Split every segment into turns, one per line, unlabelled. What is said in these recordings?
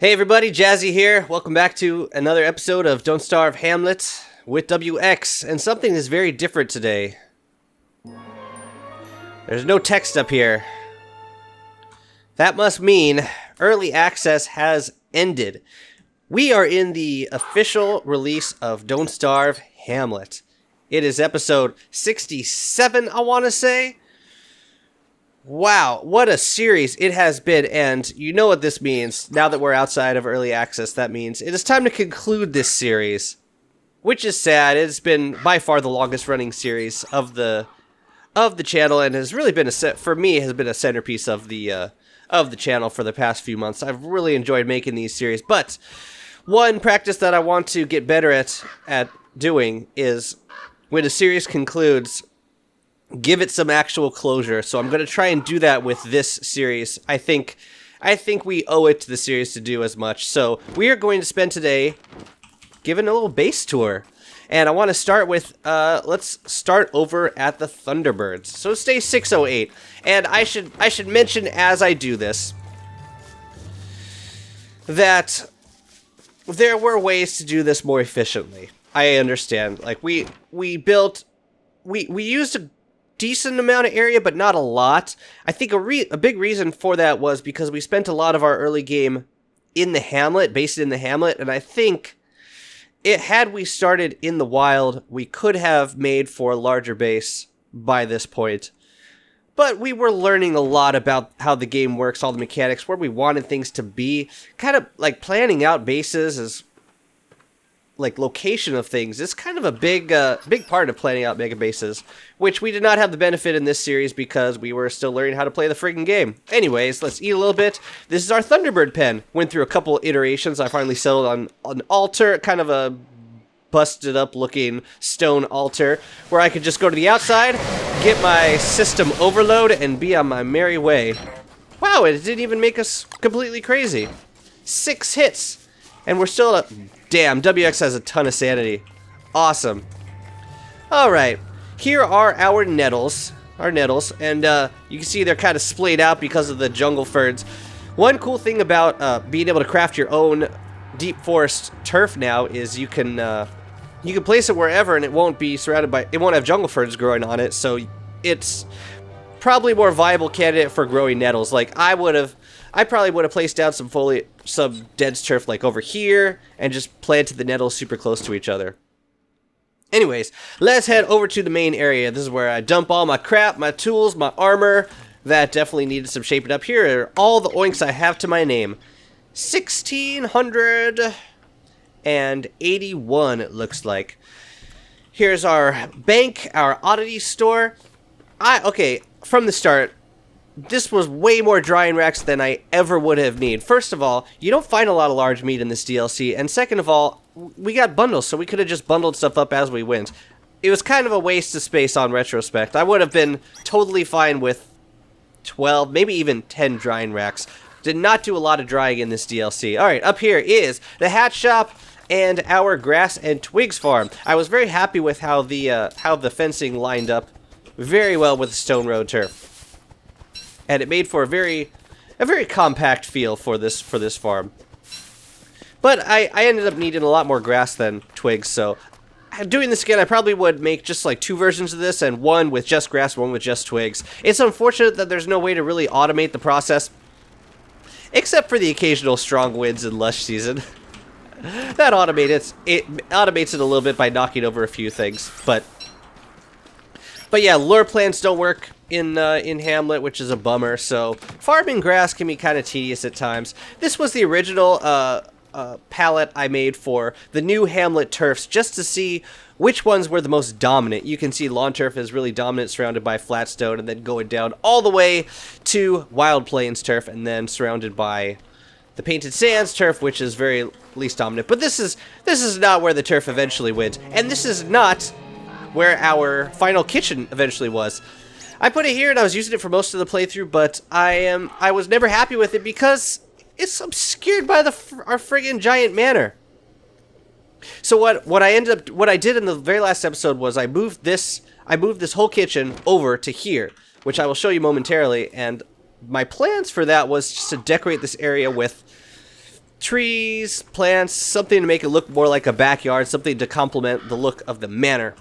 Hey everybody, Jazzy here. Welcome back to another episode of Don't Starve Hamlet with WX, and something is very different today. There's no text up here. That must mean early access has ended. We are in the official release of Don't Starve Hamlet. It is episode 67, I want to say. Wow, what a series it has been, and you know what this means. Now that we're outside of early access, that means it is time to conclude this series. Which is sad. It's been by far the longest running series of the channel, and has really been for me has been a centerpiece of the channel for the past few months. I've really enjoyed making these series, but one practice that I want to get better at doing is when a series concludes, give it some actual closure. So I'm going to try and do that with this series. I think we owe it to the series to do as much. So we are going to spend today giving a little base tour. And I want to start with, let's start over at the Thunderbirds. So it's day 608. And I should mention as I do this that there were ways to do this more efficiently. I understand. Like we used a decent amount of area, but not a lot. I think a big reason for that was because we spent a lot of our early game in the Hamlet, based in the Hamlet, and I think had we started in the wild, we could have made for a larger base by this point. But we were learning a lot about how the game works, all the mechanics, where we wanted things to be. Kind of like planning out bases is like location of things. It's kind of a big part of planning out mega bases, which we did not have the benefit in this series because we were still learning how to play the friggin' game. Anyways, let's eat a little bit. This is our Thunderbird pen. Went through a couple iterations. I finally settled on an altar, kind of a busted up looking stone altar, where I could just go to the outside, get my system overload, and be on my merry way. Wow, it didn't even make us completely crazy. 6 hits, and we're still at... Damn, WX has a ton of sanity. Awesome. Alright, here are our nettles. And you can see they're kind of splayed out because of the jungle ferns. One cool thing about being able to craft your own deep forest turf now is you can place it wherever and it won't be surrounded by... It won't have jungle ferns growing on it, so it's probably a more viable candidate for growing nettles. Like, I probably would have placed down some dense turf like over here and just planted the nettles super close to each other. Anyways, let's head over to the main area. This is where I dump all my crap, my tools, my armor. That definitely needed some shaping up. Here are all the oinks I have to my name. 1,681 it looks like. Here's our bank, our oddity store. Okay, from the start, this was way more drying racks than I ever would have needed. First of all, you don't find a lot of large meat in this DLC, and second of all, we got bundles, so we could have just bundled stuff up as we went. It was kind of a waste of space on retrospect. I would have been totally fine with 12, maybe even 10 drying racks. Did not do a lot of drying in this DLC. Alright, up here is the hat shop and our grass and twigs farm. I was very happy with how the fencing lined up very well with the stone road turf. And it made for a very compact feel for this farm. But I ended up needing a lot more grass than twigs, so doing this again, I probably would make just like 2 versions of this, and one with just grass, one with just twigs. It's unfortunate that there's no way to really automate the process, except for the occasional strong winds in lush season. That automates it a little bit by knocking over a few things, but yeah, lure plants don't work in Hamlet, which is a bummer, so farming grass can be kind of tedious at times. This was the original palette I made for the new Hamlet turfs, just to see which ones were the most dominant. You can see lawn turf is really dominant, surrounded by flat stone, and then going down all the way to wild plains turf, and then surrounded by the painted sands turf, which is very least dominant. But this is not where the turf eventually went, and this is not where our final kitchen eventually was. I put it here and I was using it for most of the playthrough, but I was never happy with it because it's obscured by our friggin' giant manor. So what I did in the very last episode was I moved this whole kitchen over to here, which I will show you momentarily, and my plans for that was just to decorate this area with trees, plants, something to make it look more like a backyard, something to complement the look of the manor.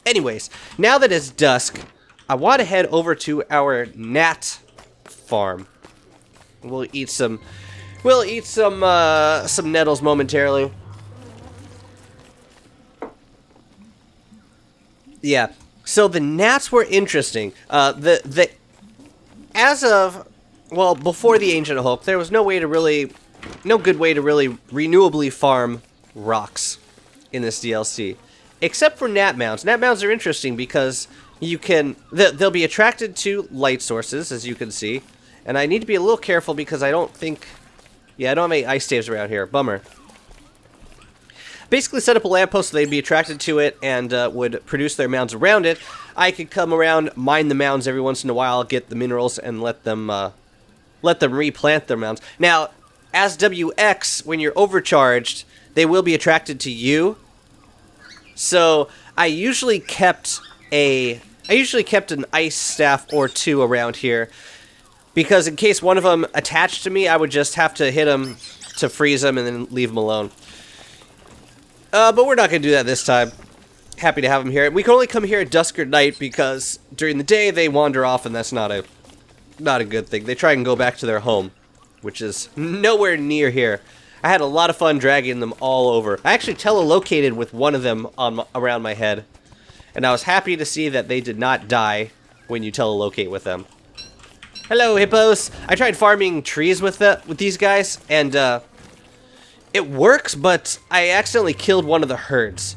Anyways, now that it's dusk, I want to head over to our Nat farm. We'll eat some nettles momentarily. Yeah. So the gnats were interesting. As of, well, before the Ancient Hulk, there was no good way to really renewably farm rocks in this DLC, except for gnat mounds. Gnat mounds are interesting because they'll be attracted to light sources, as you can see, and I need to be a little careful because I don't have any ice staves around here. Bummer. Basically set up a lamppost so they'd be attracted to it and would produce their mounds around it. I could come around, mine the mounds every once in a while, get the minerals, and let them replant their mounds. Now, as WX, when you're overcharged, they will be attracted to you. So I usually kept an ice staff or two around here, because in case one of them attached to me, I would just have to hit them to freeze them and then leave them alone. But we're not going to do that this time. Happy to have them here. We can only come here at dusk or night because during the day they wander off, and that's not a good thing. They try and go back to their home, which is nowhere near here. I had a lot of fun dragging them all over. I actually telelocated with one of them around my head, and I was happy to see that they did not die when you telelocate with them. Hello, hippos! I tried farming trees with these guys, and it works, but I accidentally killed one of the herds.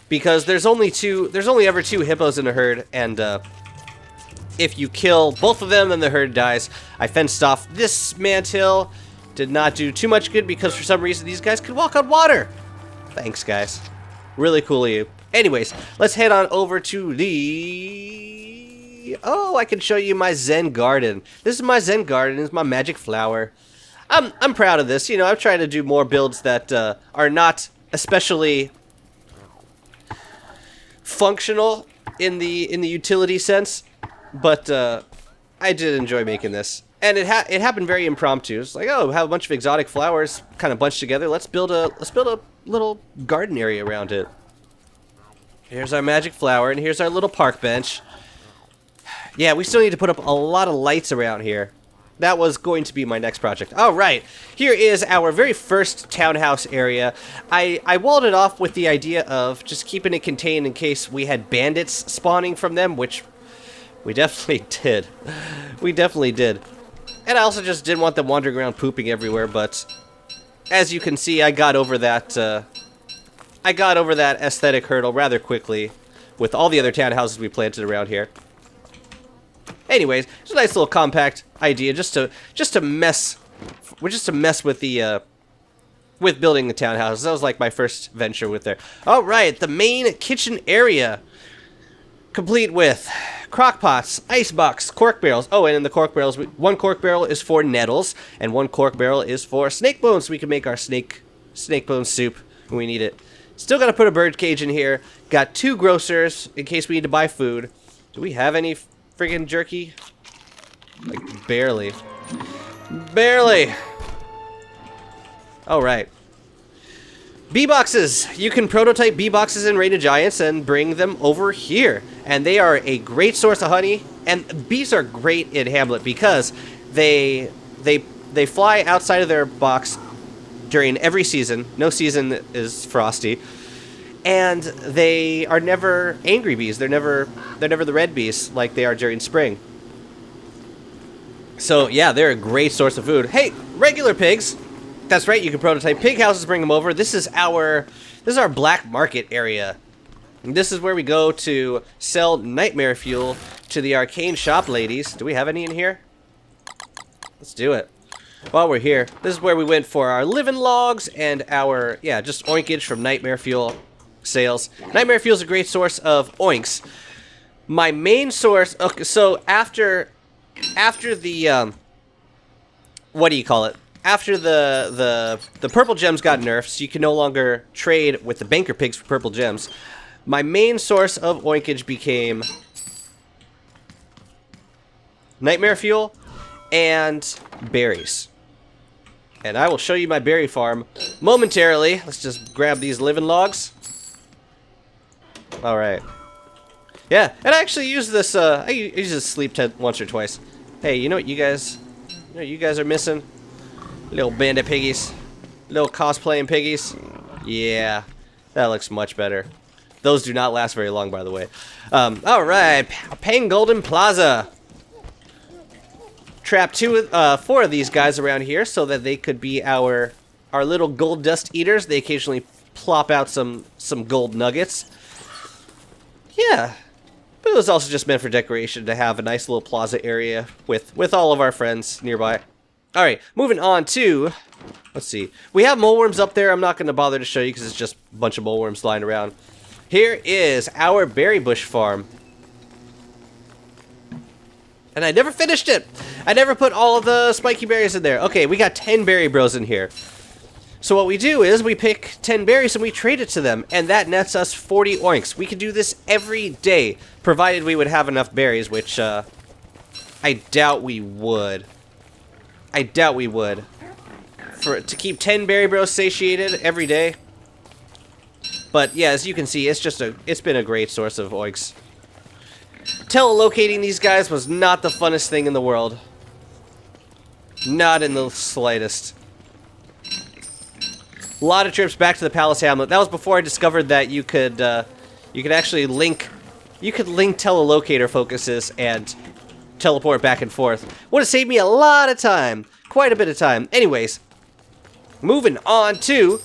Because there's only ever two hippos in a herd, and if you kill both of them, then the herd dies. I fenced off this manthill. Did not do too much good because for some reason these guys could walk on water. Thanks, guys. Really cool of you. Anyways, let's head on over to the... Oh, I can show you my Zen Garden. This is my Zen Garden. This is my magic flower. I'm proud of this. You know, I've tried to do more builds that are not especially functional in the utility sense, but I did enjoy making this, and it happened very impromptu. It's like, oh, have a bunch of exotic flowers kind of bunched together. Let's build a little garden area around it. Here's our magic flower, and here's our little park bench. Yeah, we still need to put up a lot of lights around here. That was going to be my next project. All right, here is our very first townhouse area. I walled it off with the idea of just keeping it contained in case we had bandits spawning from them, which we definitely did. We definitely did. And I also just didn't want them wandering around pooping everywhere, but as you can see, I got over that aesthetic hurdle rather quickly with all the other townhouses we planted around here. Anyways, it's a nice little compact idea just to mess with the with building the townhouses. That was like my first venture with there. All right, the main kitchen area, complete with crock pots, ice box, cork barrels. Oh, and in the cork barrels, one cork barrel is for nettles, and one cork barrel is for snake bones. So we can make our snake bone soup when we need it. Still got to put a bird cage in here. Got 2 grocers in case we need to buy food. Do we have any friggin' jerky? Like, barely. Barely! Alright. Bee boxes! You can prototype bee boxes in Raid of Giants and bring them over here. And they are a great source of honey. And bees are great in Hamlet because they fly outside of their box during every season. No season is frosty. And they are never angry bees. They're never the red bees like they are during spring. So yeah, they're a great source of food. Hey, regular pigs. That's right, you can prototype pig houses, bring them over. This is our black market area. And this is where we go to sell nightmare fuel to the arcane shop ladies. Do we have any in here? Let's do it. While we're here, this is where we went for our living logs and our, just oinkage from nightmare fuel sales. Nightmare fuel is a great source of oinks. My main source, okay, so after the, what do you call it? After the purple gems got nerfed, so you can no longer trade with the banker pigs for purple gems, my main source of oinkage became nightmare fuel and berries. and I will show you my berry farm momentarily. Let's just grab these living logs. Alright. Yeah, and I actually use this, I use this sleep tent once or twice. Hey, you know what you guys are missing? Little bandit piggies. Little cosplaying piggies. Yeah, that looks much better. Those do not last very long, by the way. Alright, Golden Plaza. Trap 4 of these guys around here so that they could be our little gold dust eaters. They occasionally plop out some gold nuggets. Yeah, but it was also just meant for decoration to have a nice little plaza area with all of our friends nearby. Alright, moving on to, let's see. We have moleworms up there. I'm not going to bother to show you because it's just a bunch of moleworms lying around. Here is our berry bush farm. And I never finished it. I never put all of the spiky berries in there. Okay, we got 10 berry bros in here. So what we do is we pick 10 berries and we trade it to them. And that nets us 40 oinks. We could do this every day, provided we would have enough berries, which I doubt we would. I doubt we would. To keep 10 berry bros satiated every day. But yeah, as you can see, it's been a great source of oinks. Telelocating these guys was not the funnest thing in the world. Not in the slightest. A lot of trips back to the Palace Hamlet. That was before I discovered that you could actually link telelocator focuses and teleport back and forth. Would have saved me a lot of time. Quite a bit of time. Anyways, moving on to...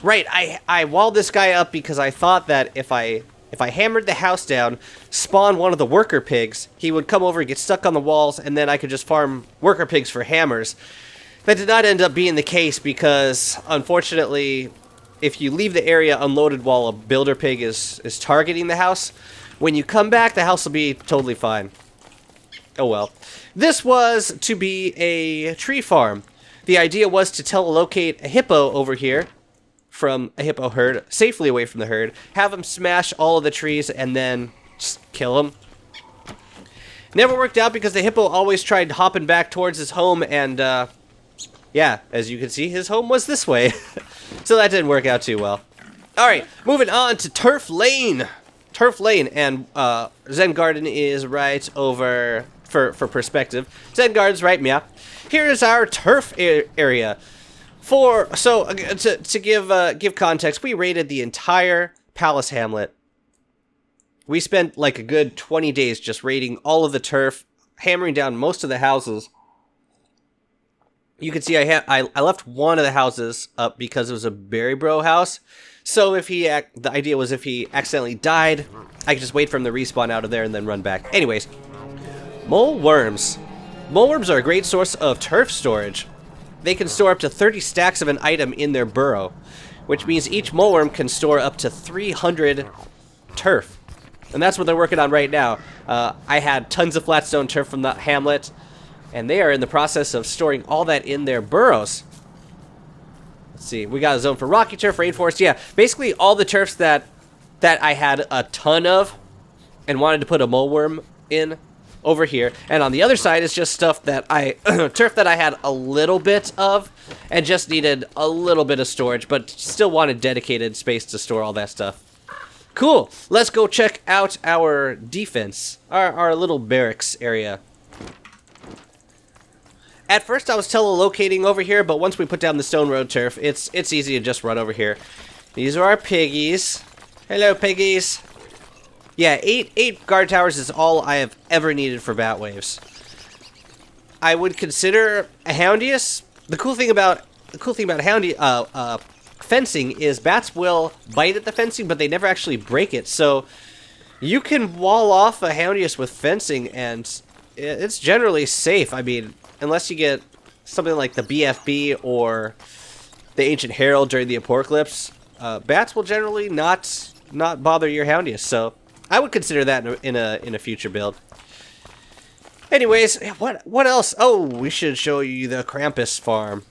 Right, I walled this guy up because I thought that if I hammered the house down, spawn one of the worker pigs, he would come over and get stuck on the walls, and then I could just farm worker pigs for hammers. That did not end up being the case because, unfortunately, if you leave the area unloaded while a builder pig is targeting the house, when you come back, the house will be totally fine. Oh well. This was to be a tree farm. The idea was to telelocate a hippo over here from a hippo herd, safely away from the herd, have him smash all of the trees, and then just kill him. Never worked out because the hippo always tried hopping back towards his home, and yeah, as you can see, his home was this way. So that didn't work out too well. Alright, moving on to Turf Lane. Turf Lane, and Zen Garden is right over, for perspective. Zen Garden's right, yeah. Here is our turf area. To give context, we raided the entire Palace Hamlet. We spent like a good 20 days just raiding all of the turf, hammering down most of the houses. You can see I left one of the houses up because it was a berry bro house. So the idea was if he accidentally died, I could just wait for him to respawn out of there and then run back. Anyways, mole worms. Mole worms are a great source of turf storage. They can store up to 30 stacks of an item in their burrow, which means each moleworm can store up to 300 turf. And that's what they're working on right now. I had tons of flatstone turf from the hamlet, and they are in the process of storing all that in their burrows. Let's see, we got a zone for rocky turf, rainforest, yeah. Basically all the turfs that I had a ton of and wanted to put a moleworm in over here, and on the other side is just stuff that turf that I had a little bit of and just needed a little bit of storage, but still wanted dedicated space to store all that stuff. Cool, let's go check out our defense, our little barracks area. At first I was telelocating over here, but once we put down the stone road turf, it's easy to just run over here. These are our piggies. Hello, piggies. Yeah, eight guard towers is all I have ever needed for bat waves. I would consider a Houndius. The cool thing about fencing is bats will bite at the fencing, but they never actually break it. So you can wall off a Houndius with fencing, and it's generally safe. I mean, unless you get something like the BFB or the Ancient Herald during the Aporkalypse, bats will generally not bother your Houndius. So I would consider that in a future build. Anyways, what else? Oh, we should show you the Krampus Farm.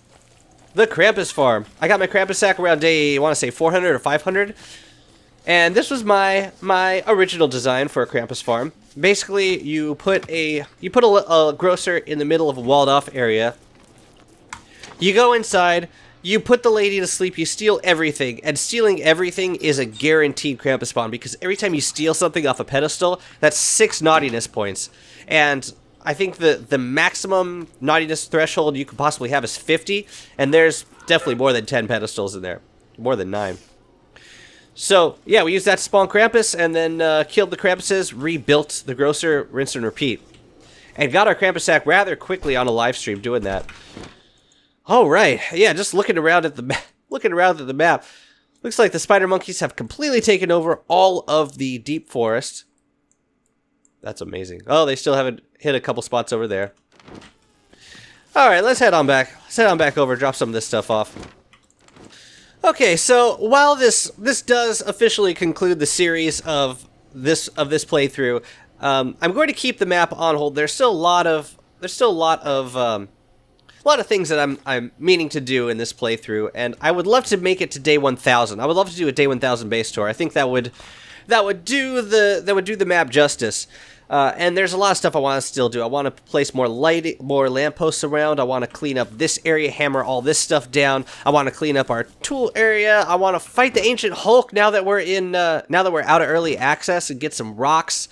The Krampus Farm. I got my Krampus sack around day, I want to say 400 or 500. And this was my original design for a Krampus Farm. Basically, you put a grocer in the middle of a walled off area. You go inside, you put the lady to sleep, you steal everything, and stealing everything is a guaranteed Krampus spawn, because every time you steal something off a pedestal, that's 6 naughtiness points. And I think the maximum naughtiness threshold you could possibly have is 50, and there's definitely more than 10 pedestals in there. More than 9. So, yeah, we used that to spawn Krampus, and then killed the Krampuses, rebuilt the grocer, rinse and repeat. And got our Krampus sack rather quickly on a live stream doing that. All right, yeah, just looking around at the map, looks like the spider monkeys have completely taken over all of the deep forest. That's amazing. Oh, they still haven't hit a couple spots over there. All right, let's head on back. Let's head on back over, drop some of this stuff off. Okay, so while this does officially conclude the series of this playthrough, I'm going to keep the map on hold. There's still a lot of things that I'm meaning to do in this playthrough, and I would love to make it to day 1000. I would love to do a day 1000 base tour. I think that would do the map justice. And there's a lot of stuff I want to still do. I want to place more lighting, more lampposts around. I want to clean up this area, hammer all this stuff down. I want to clean up our tool area. I want to fight the ancient Hulk now that we're out of early access and get some rocks.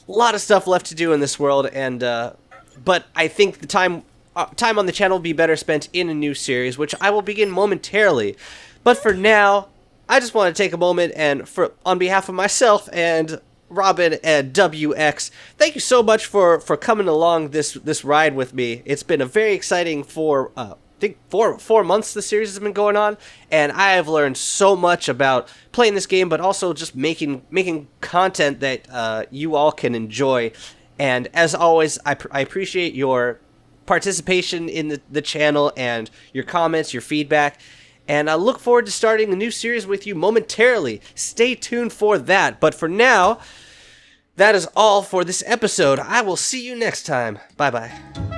A lot of stuff left to do in this world, and but I think the time on the channel will be better spent in a new series, which I will begin momentarily. But for now, I just want to take a moment and, on behalf of myself and Robin and WX, thank you so much for coming along this ride with me. It's been a very exciting four months the series has been going on, and I have learned so much about playing this game, but also just making content that you all can enjoy. And as always, I appreciate your participation in the channel and your comments, your feedback. And I look forward to starting a new series with you momentarily. Stay tuned for that. But for now, that is all for this episode. I will see you next time. Bye-bye.